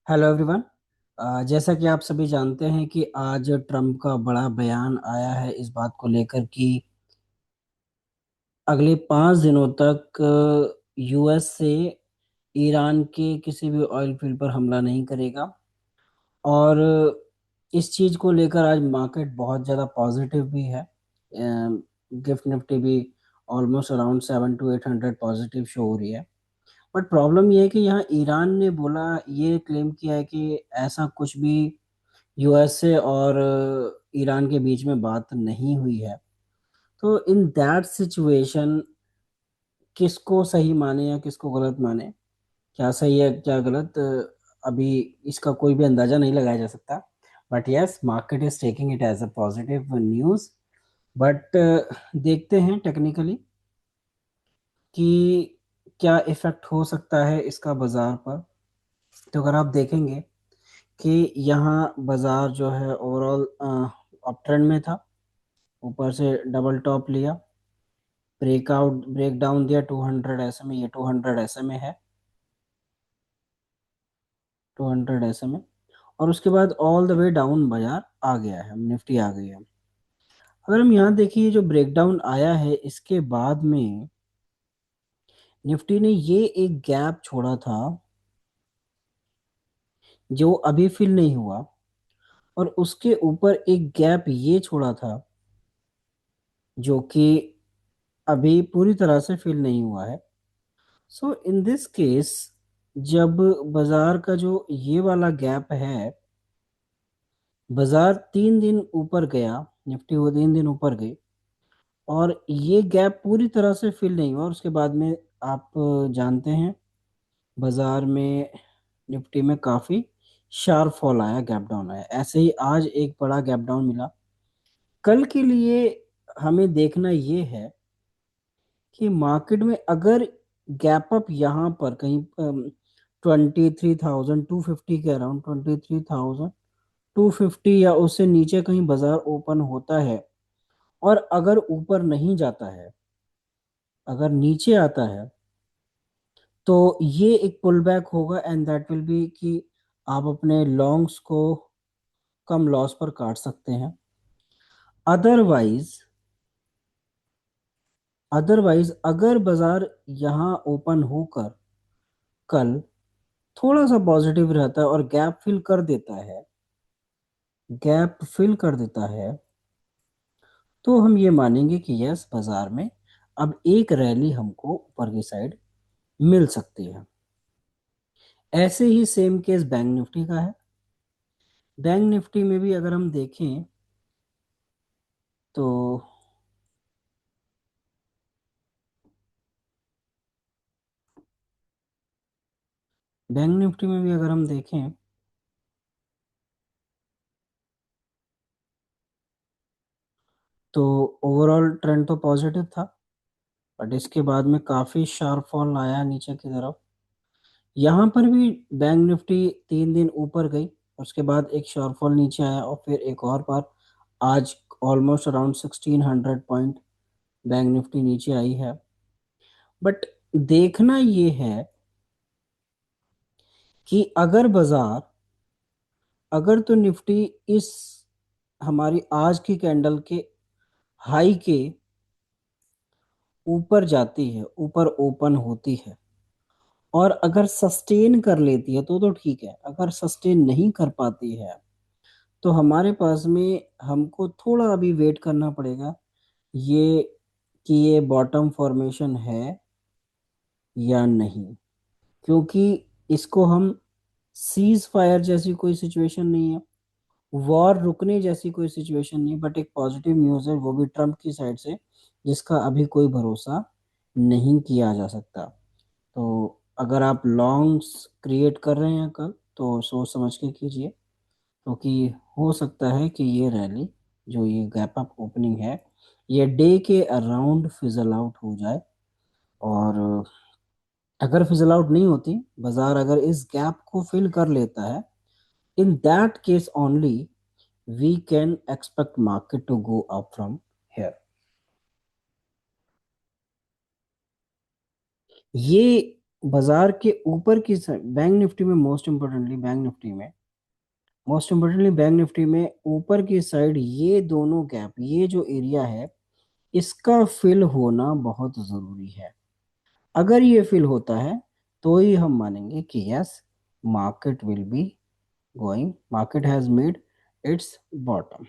Hello everyone. जैसा कि आप सभी जानते हैं कि आज ट्रम्प का बड़ा बयान आया है इस बात को लेकर कि अगले 5 दिनों तक यूएस से ईरान के किसी भी ऑयल फील्ड पर हमला नहीं करेगा। और इस चीज़ को लेकर आज मार्केट बहुत ज़्यादा पॉजिटिव भी है। गिफ्ट निफ्टी भी almost around 700 to 800 positive show हो रही है। बट प्रॉब्लम ये है कि यहाँ ईरान ने बोला, ये क्लेम किया है कि ऐसा कुछ भी यूएसए और ईरान के बीच में बात नहीं हुई है। तो इन दैट सिचुएशन किसको सही माने या किसको गलत माने, क्या सही है क्या गलत, अभी इसका कोई भी अंदाजा नहीं लगाया जा सकता। But yes, market is taking it as a positive news. But देखते हैं टेक्निकली कि क्या इफेक्ट हो सकता है इसका बाजार पर। तो अगर आप देखेंगे कि यहाँ बाजार जो है ओवरऑल अप ट्रेंड में था, ऊपर से डबल टॉप लिया, ब्रेकआउट ब्रेक डाउन दिया 200 SMA, ये 200 SMA है, 200 SMA। और उसके बाद ऑल द वे डाउन बाजार आ गया है, निफ्टी आ गई है। अगर हम यहाँ देखिए जो ब्रेकडाउन आया है इसके बाद में निफ्टी ने ये एक गैप छोड़ा था जो अभी फिल नहीं हुआ, और उसके ऊपर एक गैप ये छोड़ा था जो कि अभी पूरी तरह से फिल नहीं हुआ है। सो इन दिस केस, जब बाजार का जो ये वाला गैप है, बाजार 3 दिन ऊपर गया, निफ्टी वो 3 दिन ऊपर गई और ये गैप पूरी तरह से फिल नहीं हुआ, और उसके बाद में आप जानते हैं बाजार में निफ्टी में काफी शार्प फॉल आया, गैप डाउन आया। ऐसे ही आज एक बड़ा गैप डाउन मिला। कल के लिए हमें देखना ये है कि मार्केट में अगर गैप अप यहाँ पर कहीं 23,250 के अराउंड, 23,250 या उससे नीचे कहीं बाजार ओपन होता है और अगर ऊपर नहीं जाता है, अगर नीचे आता है, तो ये एक पुल बैक होगा एंड दैट विल बी कि आप अपने लॉन्ग्स को कम लॉस पर काट सकते हैं। अदरवाइज अदरवाइज अगर बाजार यहाँ ओपन होकर कल थोड़ा सा पॉजिटिव रहता है और गैप फिल कर देता है, तो हम ये मानेंगे कि यस, बाजार में अब एक रैली हमको ऊपर की साइड मिल सकती है। ऐसे ही सेम केस बैंक निफ्टी का है। बैंक निफ्टी में भी अगर हम देखें तो बैंक निफ्टी में भी अगर हम देखें तो ओवरऑल ट्रेंड तो पॉजिटिव था, बट इसके बाद में काफी शार्प फॉल आया नीचे की तरफ। यहाँ पर भी बैंक निफ्टी 3 दिन ऊपर गई, उसके बाद एक शार्प फॉल नीचे आया और फिर एक और बार आज almost around 1600 point bank Nifty नीचे आई है। बट देखना ये है कि अगर तो निफ्टी इस हमारी आज की कैंडल के हाई के ऊपर जाती है, ऊपर ओपन होती है और अगर सस्टेन कर लेती है तो ठीक है। अगर सस्टेन नहीं कर पाती है तो हमारे पास में हमको थोड़ा अभी वेट करना पड़ेगा ये कि ये बॉटम फॉर्मेशन है या नहीं, क्योंकि इसको हम सीज फायर जैसी कोई सिचुएशन नहीं है, वॉर रुकने जैसी कोई सिचुएशन नहीं, बट एक पॉजिटिव न्यूज़ है, वो भी ट्रम्प की साइड से, जिसका अभी कोई भरोसा नहीं किया जा सकता। तो अगर आप लॉन्ग्स क्रिएट कर रहे हैं कल, तो सोच समझ के कीजिए, क्योंकि हो सकता है कि ये रैली, जो ये गैप अप ओपनिंग है, ये डे के अराउंड फिजल आउट हो जाए। और अगर फिजल आउट नहीं होती, बाजार अगर इस गैप को फिल कर लेता है, in that case only we can expect market to go up from here। ये बाजार के ऊपर की साइड बैंक निफ्टी में, मोस्ट इम्पोर्टेंटली बैंक निफ्टी में ऊपर की साइड ये दोनों गैप, ये जो एरिया है, इसका फिल होना बहुत जरूरी है। अगर ये फिल होता है तो ही हम मानेंगे कि yes, market will be going, market has made it's bottom.